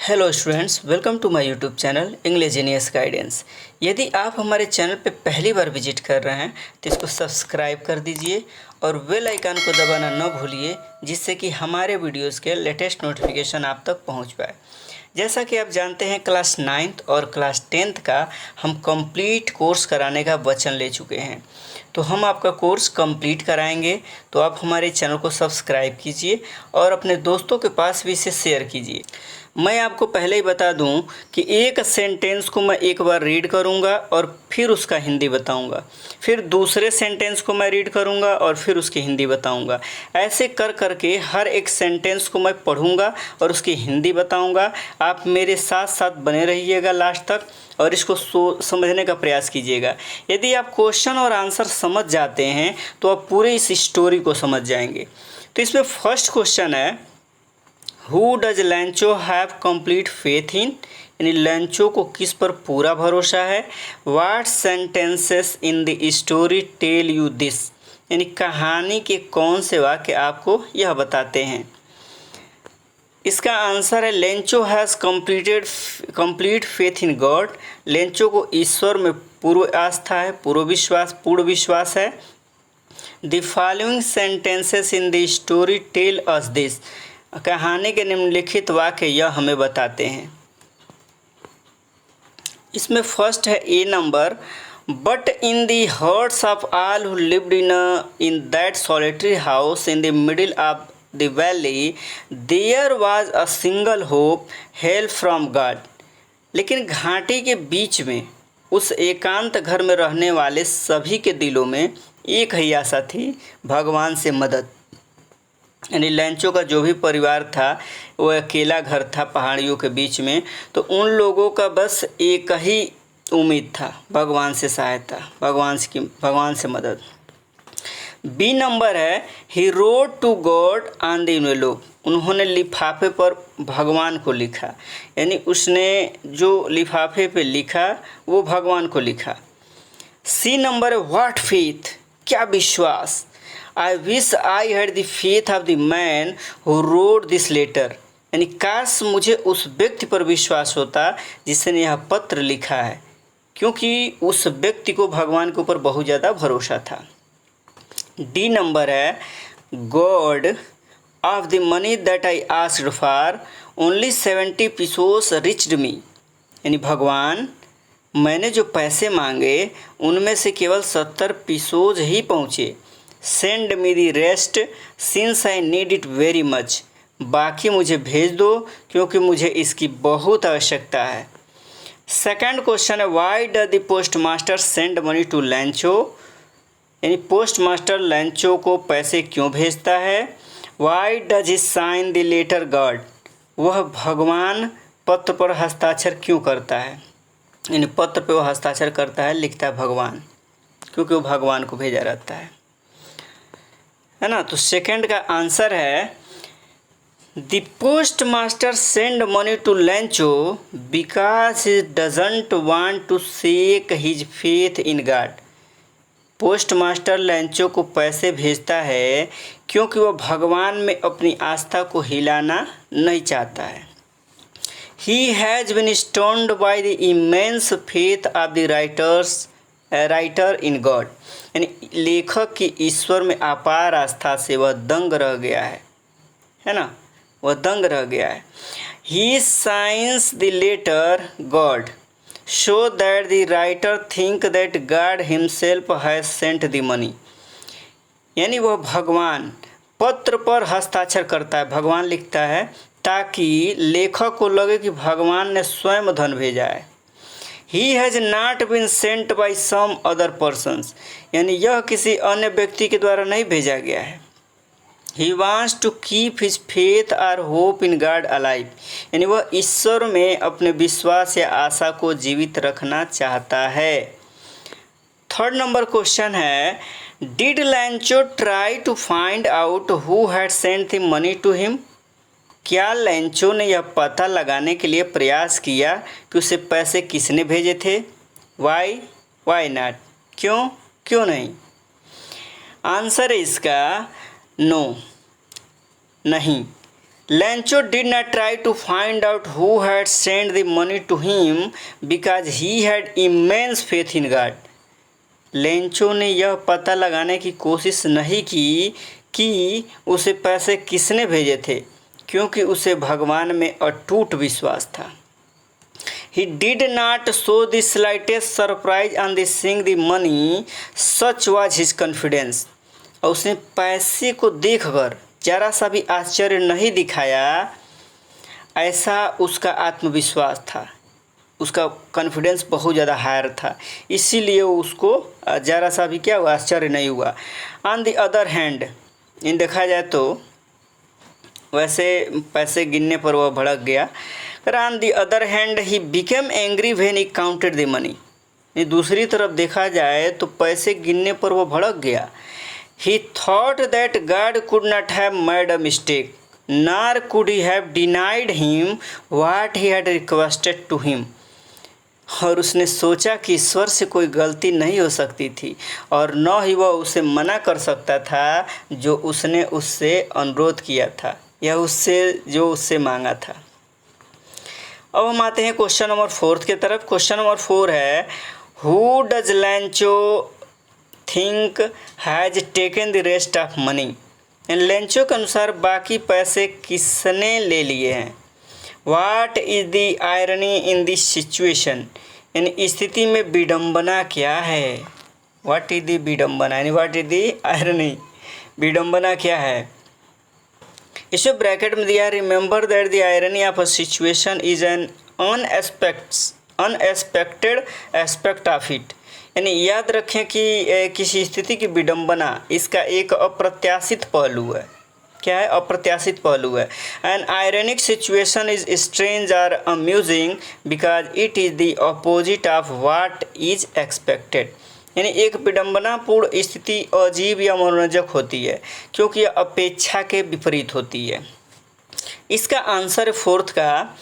Hello students, welcome to my YouTube channel English genius guidance. यदि आप हमारे channel पर पहली बार विजिट कर रहे हैं तो इसको सब्सक्राइब कर दीजिए और बेल आइकन को दबाना न भूलिए, जिससे कि हमारे वीडियोस के लेटेस्ट नोटिफिकेशन आप तक पहुंच पाए। जैसा कि आप जानते हैं, क्लास 9th और क्लास 10th का हम कंप्लीट कोर्स कराने का वचन ले चुके हैं, तो हम आपका कोर्स कंप्लीट कराएंगे। तो आप हमारे चैनल को सब्सक्राइब कीजिए और अपने दोस्तों के पास भी इसे शेयर कीजिए। मैं आपको पहले ही बता दूं कि एक सेंटेंस को मैं एक बार रीड करूंगा और फिर उसका हिंदी बताऊंगा, फिर दूसरे सेंटेंस को मैं रीड करूंगा और फिर उसकी हिंदी बताऊंगा। ऐसे कर करके हर एक सेंटेंस को मैं पढ़ूंगा और उसकी हिंदी बताऊंगा। आप मेरे साथ साथ बने रहिएगा लास्ट तक और इसको समझने का प्रयास कीजिएगा। यदि आप क्वेश्चन और आंसर समझ जाते हैं तो आप पूरे इस स्टोरी को समझ जाएंगे। तो इसमें फर्स्ट क्वेश्चन है, who does Lencho have complete faith in, यानी लैंचो को किस पर पूरा भरोसा है। What sentences in the story tell you this, यानी कहानी के कौन से वाक्य आपको यह बताते हैं। इसका आंसर है Lencho has complete faith in God. Lencho को ईश्वर में पूर्ण आस्था है, पूर्ण विश्वास है। The following sentences in the story tell us this, कहानी के निम्नलिखित वाक्य यह हमें बताते हैं। इसमें फर्स्ट है A number, but in the hearts of all who lived in that solitary house in the middle of the valley there was a single hope, help from God. लेकिन घाटी के बीच में उस एकांत घर में रहने वाले सभी के दिलों में एक ही आशा थी, भगवान से मदद। यानी लैंचो का जो भी परिवार था वो अकेला घर था पहाड़ियों के बीच में, तो उन लोगों का बस एक ही उम्मीद था, भगवान से सहायता, भगवान से मदद। बी नंबर है, he wrote to God on the envelope, उन्होंने लिफाफे पर भगवान को लिखा, यानी उसने जो लिफाफे पे लिखा वो भगवान को लिखा। सी नंबर है, व्हाट फेथ, क्या विश्वास। I wish I had the faith of the man who wrote this letter, यानी काश मुझे उस व्यक्ति पर विश्वास होता जिसने यह पत्र लिखा है, क्योंकि उस व्यक्ति को भगवान के ऊपर बहुत ज़्यादा भरोसा था। डी नंबर है, God of the money that I asked for only 70 pesos reached me, यानी भगवान, मैंने जो पैसे मांगे उनमें से केवल 70 pesos ही पहुँचे। Send me the rest since I need it very much, बाकी मुझे भेज दो क्योंकि मुझे इसकी बहुत आवश्यकता है। सेकंड क्वेश्चन है, why does the post master send money to Lencho, यानी पोस्ट मास्टर लैंचो को पैसे क्यों भेजता है। Why does he sign the letter God, वह भगवान पत्र पर हस्ताक्षर क्यों करता है, यानी पत्र पे वह हस्ताक्षर करता है, लिखता है भगवान, क्योंकि वो भगवान को भेजा रहता है ना। तो सेकंड का आंसर है, the post master send money to Lencho because he doesn't want to shake his faith in God. Post master Lencho को पैसे भेजता है क्योंकि वह भगवान में अपनी आस्था को हिलाना नहीं चाहता है। He has been stunned by the immense faith of the writer in God, यानी लेखक की ईश्वर में अपार आस्था से वह दंग रह गया है ना, वह दंग रह गया है। He signs the letter God show that the writer think that God himself has sent the money, यानी वह भगवान पत्र पर हस्ताक्षर करता है, भगवान लिखता है ताकि लेखक को लगे कि भगवान ने स्वयं धन भेजा है। He has not been sent by some other persons, यानी यह किसी अन्य व्यक्ति के द्वारा नहीं भेजा गया है। He wants to keep his faith or hope in God alive, यानी वह ईश्वर में अपने विश्वास या आशा को जीवित रखना चाहता है। थर्ड नंबर क्वेश्चन है, Did Lancho try to find out who had sent the money to him? क्या लैंचो ने यह पता लगाने के लिए प्रयास किया कि उसे पैसे किसने भेजे थे। वाई नॉट, क्यों नहीं। आंसर है इसका नो, नहीं। Lencho did not try to find out who had sent the money to him because he had immense faith in God. Lencho ने यह पता लगाने की कोशिश नहीं की कि उसे पैसे किसने भेजे थे, क्योंकि उसे भगवान में अटूट विश्वास था। He did not show the slightest surprise on the seeing the money, such was his confidence. और उसने पैसे को देखकर जरा सा भी आश्चर्य नहीं दिखाया, ऐसा उसका आत्मविश्वास था, उसका कॉन्फिडेंस बहुत ज़्यादा हायर था, इसीलिए उसको ज़रा सा भी क्या हुआ, आश्चर्य नहीं हुआ। ऑन द अदर हैंड, इन देखा जाए तो वैसे पैसे गिनने पर वह भड़क गया। On the other hand he became angry when he counted the money. दूसरी तरफ देखा जाए तो पैसे गिनने पर वह भड़क गया। He thought that God could not have made a mistake, nor could he have denied him what he had requested to him. और उसने सोचा कि ईश्वर से कोई गलती नहीं हो सकती थी और न ही वह उसे मना कर सकता था जो उसने उससे अनुरोध किया था या उससे जो उससे मांगा था। अब हम आते हैं क्वेश्चन नंबर 4 की तरफ। क्वेश्चन नंबर 4 है, who does Lencho think has taken the rest of money. Lencho के अनुसार बाकी पैसे किसने ले लिए हैं। What is the irony in this situation, यानी स्थिति में विडम्बना क्या है। वाट इज़ द विडम्बना, यानी वाट इज़ द आयरनी, विडम्बना क्या है। इसे ब्रैकेट में दिया, remember that the irony of a situation is an unexpected aspect of it, यानी याद रखें कि किसी स्थिति की विडंबना इसका एक अप्रत्याशित पहलू है। क्या है, अप्रत्याशित पहलू है। An ironic situation is strange और amusing because it is the opposite of what is expected, यानी एक विडंबनापूर्ण स्थिति अजीब या मनोरंजक होती है क्योंकि यह अपेक्षा के विपरीत होती है। इसका आंसर 4th का,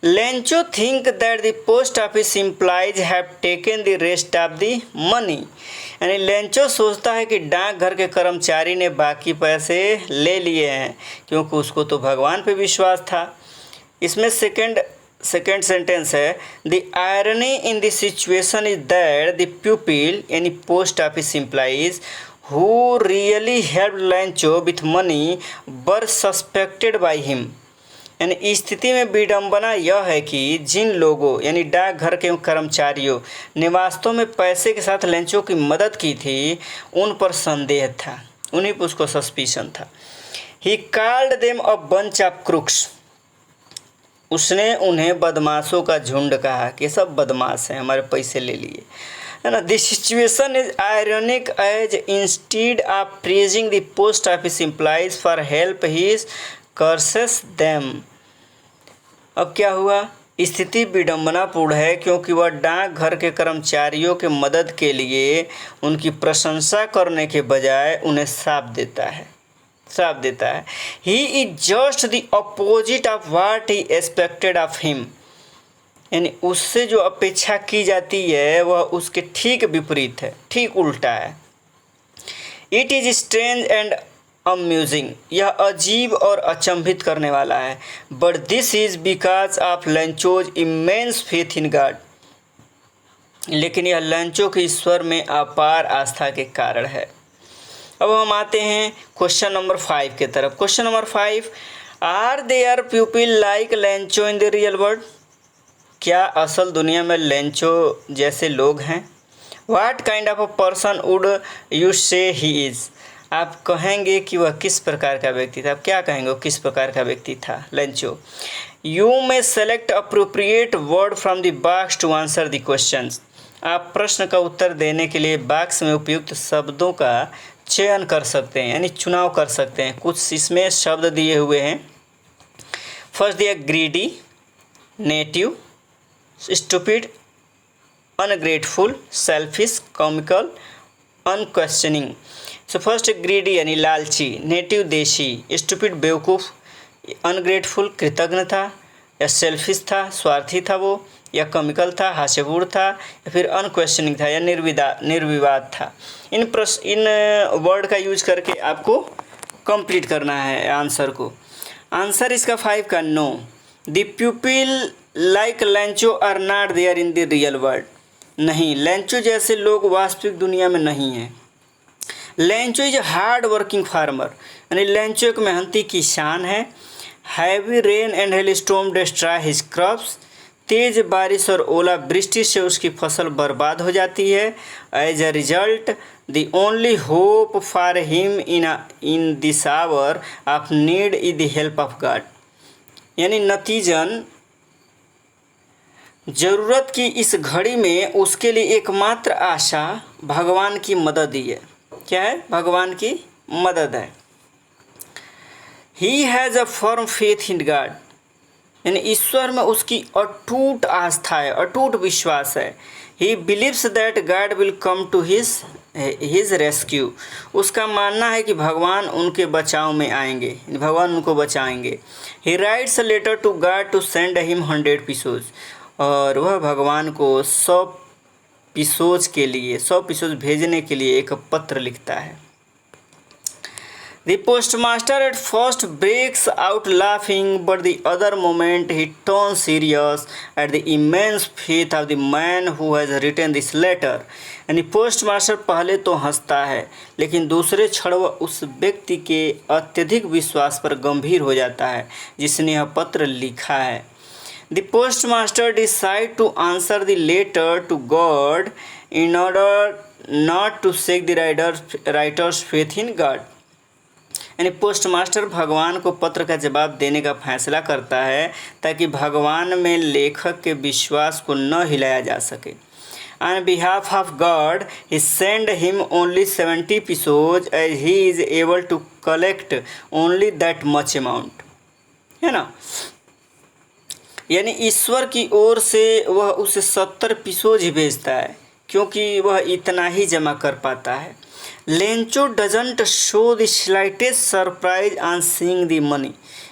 Lencho think that the post office employees have taken the rest of the money, यानी लेंचो सोचता है कि डाकघर के कर्मचारी ने बाकी पैसे ले लिए हैं क्योंकि उसको तो भगवान पे विश्वास था। इसमें सेकंड सेंटेंस है, the irony in the situation is that the pupil, यानी post office employees who really help Lencho with money were suspected by him, यानी स्थिति में विडंबना यह है कि जिन लोगों यानी डाकघर के कर्मचारियों ने वास्तव में पैसे के साथ लेंचो की मदद की थी उन पर संदेह था, उन्हीं पर उसको सस्पिशन था। ही called them a bunch of crooks, उसने उन्हें बदमाशों का झुंड कहा कि सब बदमाश हैं, हमारे पैसे ले लिए, है ना। This situation is ironic as instead of praising the post office employees for help he curses them. अब क्या हुआ, स्थिति विडंबनापूर्ण है क्योंकि वह डाकघर के कर्मचारियों के मदद के लिए उनकी प्रशंसा करने के बजाय उन्हें श्राप देता है। He is just the opposite of what he expected of him, यानी उससे जो अपेक्षा की जाती है वह उसके ठीक विपरीत है, ठीक उल्टा है। It is strange and amusing, यह अजीब और अचंभित करने वाला है। But this is because of Lencho's immense faith in God, लेकिन यह लेंचो के ईश्वर में अपार आस्था के कारण है। अब हम आते हैं क्वेश्चन नंबर 5 की तरफ। Question number 5, are there people like Lencho in the real world, क्या असल दुनिया में लेंचो जैसे लोग हैं। What kind of a person would you say he is, आप कहेंगे कि वह किस प्रकार का व्यक्ति था। आप क्या कहेंगे, किस प्रकार का व्यक्ति था Lencho. You may select appropriate word from the box to answer the questions, आप प्रश्न का उत्तर देने के लिए बॉक्स में उपयुक्त शब्दों का चयन कर सकते हैं, यानी चुनाव कर सकते हैं। कुछ इसमें शब्द दिए हुए हैं। फर्स्ट दिया greedy, native, stupid, ungrateful, selfish, comical, unquestioning. So first greedy यानी लालची, नेटिव देशी, स्टूपिड बेवकूफ़, अनग्रेटफुल कृतज्ञ था, या सेल्फिश था स्वार्थी था वो, या कॉमिकल था हास्यपूर्ण था, या फिर अनक्वेश्चनिंग था या निर्विवाद था। इन वर्ड का यूज करके आपको कंप्लीट करना है आंसर को। आंसर इसका 5 का no. The people like Lencho are not there in the real world. नहीं, लेंचो जैसे लोग वास्तविक दुनिया में नहीं हैं। Lencho is hard working farmer, यानी लेंचो एक मेहनती किसान है। Heavy rain and hail storm destroy his crops. तेज बारिश और ओला वृष्टि से उसकी फसल बर्बाद हो जाती है। As a result the only hope for him in this hour of need is the help of God. यानी नतीजन ज़रूरत की इस घड़ी में उसके लिए एकमात्र आशा भगवान की मदद ही है। क्या है? भगवान की मदद है। He has a firm faith in God, यानी ईश्वर में उसकी अटूट आस्था है, अटूट विश्वास है। He believes that God will come to his rescue. उसका मानना है कि भगवान उनके बचाव में आएंगे, भगवान उनको बचाएंगे। He writes a letter to God to send him 100 pesos, और वह भगवान को 100 पीसोज भेजने के लिए एक पत्र लिखता है। The postmaster at first breaks out laughing, but the other moment he turns serious at the immense faith of the man who has written this letter. यानी पोस्टमास्टर पहले तो हंसता है, लेकिन दूसरे क्षण वह उस व्यक्ति के अत्यधिक विश्वास पर गंभीर हो जाता है जिसने यह पत्र लिखा है। The postmaster decides to answer the letter to God in order not to shake the writer's faith in God. यानी पोस्टमास्टर भगवान को पत्र का जवाब देने का फैसला करता है ताकि भगवान में लेखक के विश्वास को न हिलाया जा सके। On behalf of God, he sent him only 70 pesos as he is able to collect only that much amount. है ना? यानी ईश्वर की ओर से वह उसे 70 पीसोज ही भेजता है, क्योंकि वह इतना ही जमा कर पाता है। Lencho doesn't show the slightest surprise on seeing the money,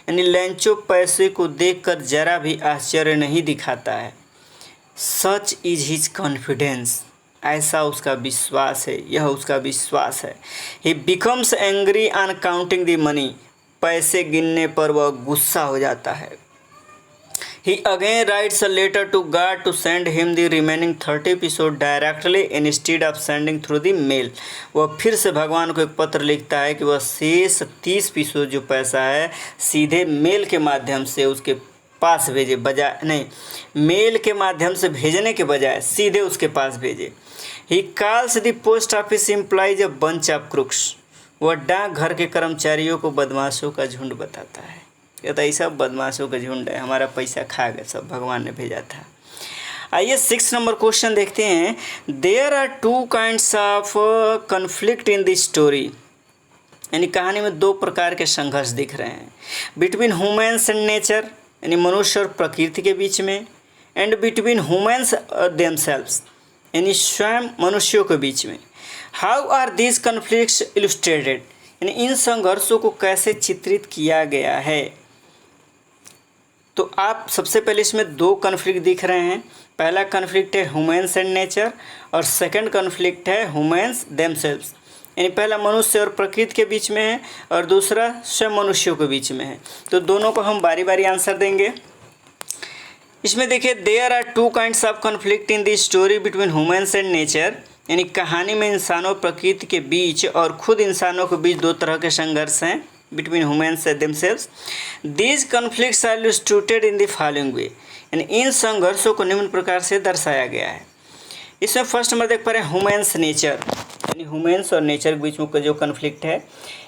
यानी लेंचो पैसे को देखकर जरा भी आश्चर्य नहीं दिखाता है। सच इज हिज कॉन्फिडेंस, ऐसा उसका विश्वास है, यह उसका विश्वास है। ही becomes angry on counting the money, पैसे गिनने पर वह गुस्सा हो जाता है। He again writes a letter to God to send him the remaining 30 pesos directly instead of sending through the mail. वह फिर से भगवान को एक पत्र लिखता है कि वह शेष 30 पीसो जो पैसा है सीधे मेल के माध्यम से उसके पास भेजे, बजाय नहीं, मेल के माध्यम से भेजने के बजाय सीधे उसके पास भेजे। He calls the post office employees a bunch of crooks. वह डाकघर के कर्मचारियों को बदमाशों का झुंड बताता है। कहता है सब बदमाशों का झुंड है, हमारा पैसा खा गए, सब भगवान ने भेजा था। आइए 6 नंबर क्वेश्चन देखते हैं। There are 2 kinds of conflict in this story, यानी कहानी में 2 प्रकार के संघर्ष दिख रहे हैं। बिटवीन ह्यूमन्स एंड नेचर, यानी मनुष्य और प्रकृति के बीच में, एंड बिटवीन ह्यूमन्स देमसेल्व्स, यानी स्वयं मनुष्यों के बीच में। How are these conflicts illustrated, यानी इन संघर्षों को कैसे चित्रित किया गया है। तो आप सबसे पहले इसमें 2 कन्फ्लिक्ट दिख रहे हैं। पहला कन्फ्लिक्ट है ह्यूमन्स एंड नेचर, और सेकंड कन्फ्लिक्ट है ह्यूमन्स देमसेल्व्स, यानी पहला मनुष्य और प्रकृति के बीच में है और दूसरा स्वयं मनुष्यों के बीच में है। तो दोनों को हम बारी बारी आंसर देंगे। इसमें देखिए, there are 2 kinds of conflict in this story between humans and nature, यानी कहानी में इंसानों और प्रकृति के बीच और खुद इंसानों के बीच 2 तरह के संघर्ष हैं between humans and themselves. These conflicts are illustrated in the following way, यानी इन संघर्षों को निम्न प्रकार से दर्शाया गया है। इसमें फर्स्ट नंबर देख पा रहे हैं ह्यूमन्स नेचर, यानी ह्यूमन्स और नेचर के बीच में जो कन्फ्लिक्ट है।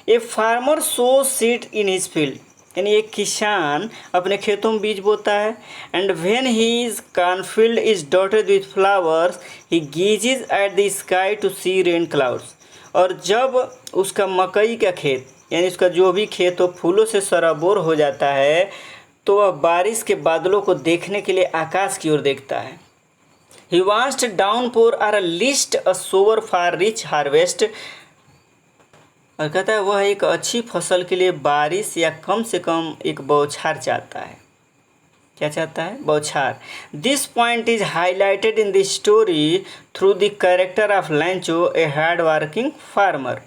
A farmer sow seed in his field, यानी एक किसान अपने खेतों में बीज बोता है। And when his cornfield is dotted with flowers he gazes at the sky to see rain clouds, और जब उसका मकई का खेत, यानी उसका जो भी खेत हो फूलों से सराबोर हो जाता है, तो वह बारिश के बादलों को देखने के लिए आकाश की ओर देखता है। He wants downpour or at least a shower for rich harvest, और कहता है वह एक अच्छी फसल के लिए बारिश या कम से कम एक बौछार चाहता है। क्या चाहता है? बौछार। This point is highlighted in the story through the character of Lencho, a hard working farmer,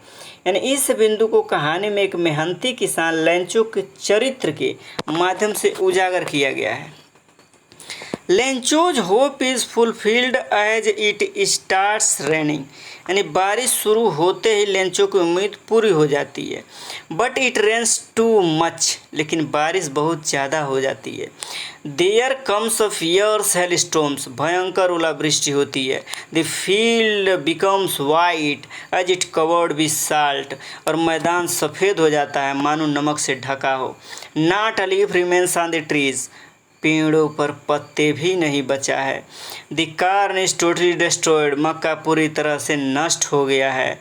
यानी इस बिंदु को कहानी में एक मेहनती किसान लेंचो के चरित्र के माध्यम से उजागर किया गया है। Lencho's hope is fulfilled as it starts raining, यानी बारिश शुरू होते ही लेंचो की उम्मीद पूरी हो जाती है। But it rains too much, लेकिन बारिश बहुत ज़्यादा हो जाती है। There comes a fierce hail storms, भयंकर ओलावृष्टि होती है। The field becomes white as it covered with salt, और मैदान सफ़ेद हो जाता है मानो नमक से ढका हो। Not a leaf remains on the trees, पेड़ों पर पत्ते भी नहीं बचा है। The corn is totally destroyed, मक्का पूरी तरह से नष्ट हो गया है।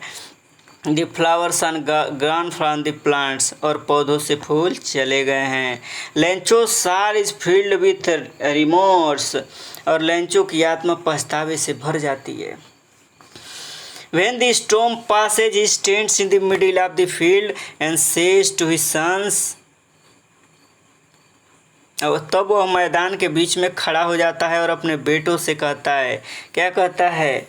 The flowers are gone from the plants, और पौधों से फूल चले गए हैं। Lencho soul is filled with remorse, और लेंचो की आत्मा पछतावे से भर जाती है। When the storm passes, he stands in the middle of the field and says to his sons, और तब वह मैदान के बीच में खड़ा हो जाता है और अपने बेटों से कहता है, क्या कहता है?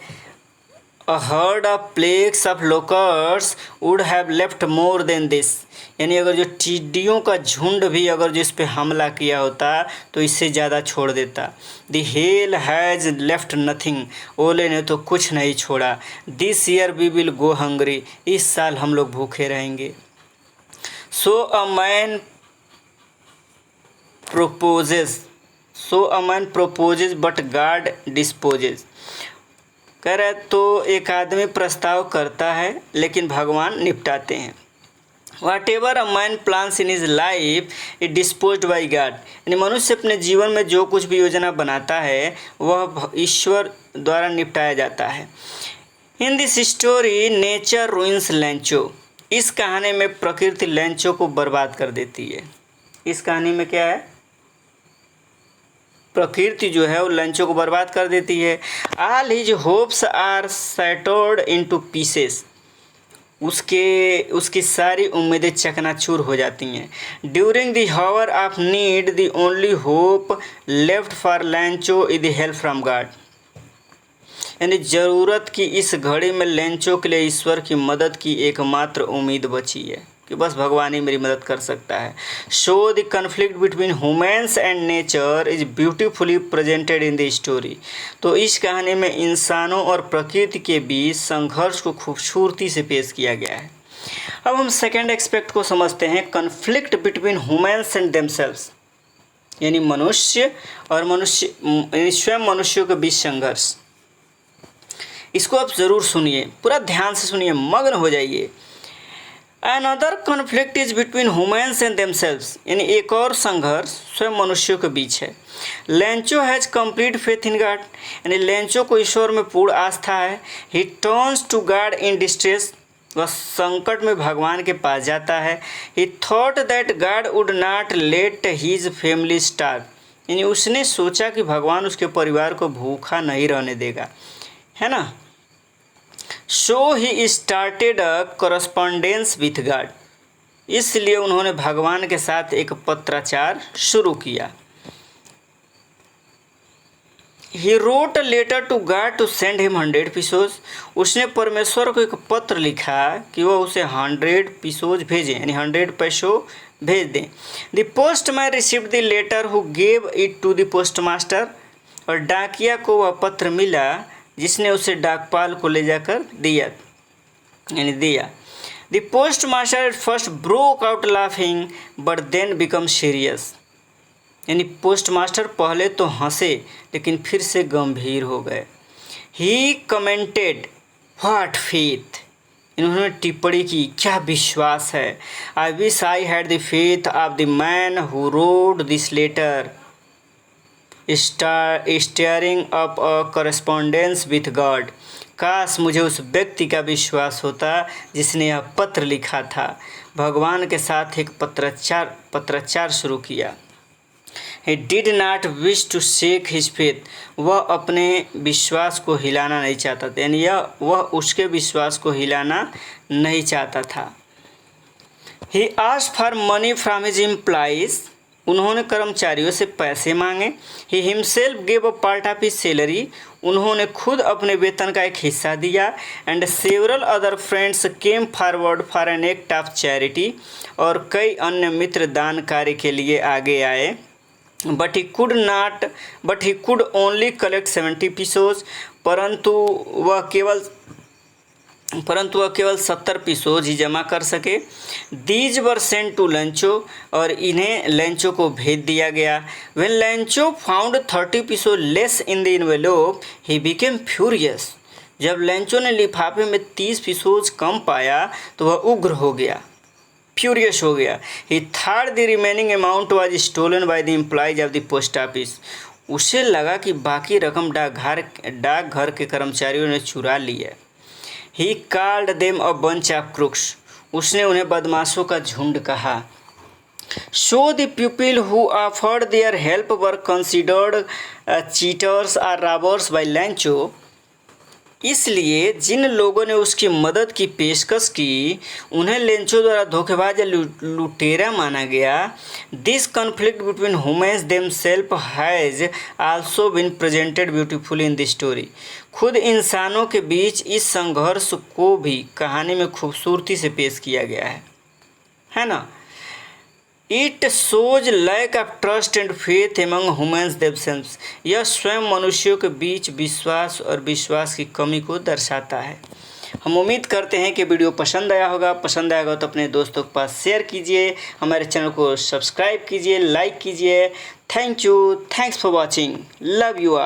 A herd of plagues of locusts would have left more than this, यानी अगर जो टिड्डियों का झुंड भी अगर जिस पे हमला किया होता तो इससे ज़्यादा छोड़ देता। The hail has left nothing, ओले ने तो कुछ नहीं छोड़ा। This year we will go hungry, इस साल हम लोग भूखे रहेंगे। So a man proposes but God disposes, कह रहा है तो एक आदमी प्रस्ताव करता है लेकिन भगवान निपटाते हैं। Whatever a man plans in his life is disposed by God, यानी मनुष्य अपने जीवन में जो कुछ भी योजना बनाता है वह ईश्वर द्वारा निपटाया जाता है। In this story nature ruins Lencho, इस कहानी में प्रकृति लेंचो को बर्बाद कर देती है। इस कहानी में क्या है? प्रकृति जो है वो लेंचो को बर्बाद कर देती है। All his hopes are shattered into pieces, उसकी सारी उम्मीदें चकनाचूर हो जाती हैं। During the hour of need the only hope left for Lencho is the help from God, यानी ज़रूरत की इस घड़ी में लेंचो के लिए ईश्वर की मदद की एकमात्र उम्मीद बची है कि बस भगवान ही मेरी मदद कर सकता है। Show the conflict between humans and nature is beautifully presented in the story, तो इस कहानी में इंसानों और प्रकृति के बीच संघर्ष को खूबसूरती से पेश किया गया है। अब हम सेकेंड एस्पेक्ट को समझते हैं, conflict between humans and themselves, यानी मनुष्य और स्वयं मनुष्यों के बीच संघर्ष। इसको आप ज़रूर सुनिए, पूरा ध्यान से सुनिए, मग्न हो जाइए। Another conflict is between humans and themselves, यानी एक और संघर्ष स्वयं मनुष्यों के बीच है। Lencho has complete faith in God, यानी लेंचो को ईश्वर में पूर्ण आस्था है। He turns to God in distress, वह संकट में भगवान के पास जाता है। He thought that God would not let his family starve, यानी उसने सोचा कि भगवान उसके परिवार को भूखा नहीं रहने देगा, है ना। So he started a correspondence with God, इसलिए उन्होंने भगवान के साथ एक पत्राचार शुरू किया। He wrote a letter to God to send him 100 pesos, उसने परमेश्वर को एक पत्र लिखा कि वह उसे 100 पीसोज भेजें, यानी 100 पैसों भेज दें। The postman received the letter who gave it to the postmaster, और डाकिया को वह पत्र मिला जिसने उसे डाकपाल को ले जाकर दिया। The post master first broke out laughing but then become serious, यानी पोस्ट मास्टर पहले तो हंसे लेकिन फिर से गंभीर हो गए। ही कमेंटेड व्हाट फेथ, इन्होंने टिप्पणी की, क्या विश्वास है। I wish I had the faith of the man who wrote this letter steering up a correspondence with God, काश मुझे उस व्यक्ति का विश्वास होता जिसने यह पत्र लिखा था, भगवान के साथ एक पत्राचार शुरू किया। He did not wish to shake his faith, वह अपने विश्वास को हिलाना नहीं चाहता था, यानी वह उसके विश्वास को हिलाना नहीं चाहता था। He asked for money from his employees, उन्होंने कर्मचारियों से पैसे मांगे। He himself gave a part of his salary, उन्होंने खुद अपने वेतन का एक हिस्सा दिया। And several other friends came forward for an act of charity, और कई अन्य मित्र दान कार्य के लिए आगे आए। But he could only collect 70 pesos, परंतु वह केवल 70 पीसोज ही जमा कर सके। These were sent to Lencho, और इन्हें लेंचो को भेज दिया गया। When Lencho found 30 peso less in the envelope he became furious, जब लेंचो ने लिफाफे में 30 पीसोज कम पाया तो वह उग्र हो गया, फ्यूरियस हो गया। He thought the remaining amount was stolen by the employees of the post office, उसे लगा कि बाकी रकम डाकघर के कर्मचारियों ने चुरा ली है। He called them a bunch of crooks, उसने उन्हें बदमाशों का झुंड कहा। So the people who offered their help were considered cheaters और रॉबर्स बाय लेंचो, इसलिए जिन लोगों ने उसकी मदद की पेशकश की उन्हें लेंचो द्वारा धोखेबाज या लुटेरा माना गया। This conflict between humans themselves has also been presented beautifully in the story, खुद इंसानों के बीच इस संघर्ष को भी कहानी में खूबसूरती से पेश किया गया है ना। It shows lack of trust and faith among humans themselves, यह स्वयं मनुष्यों के बीच विश्वास की कमी को दर्शाता है। हम उम्मीद करते हैं कि वीडियो पसंद आया होगा तो अपने दोस्तों के पास शेयर कीजिए, हमारे चैनल को सब्सक्राइब कीजिए, लाइक कीजिए। Thank you, thanks for watching, love you all.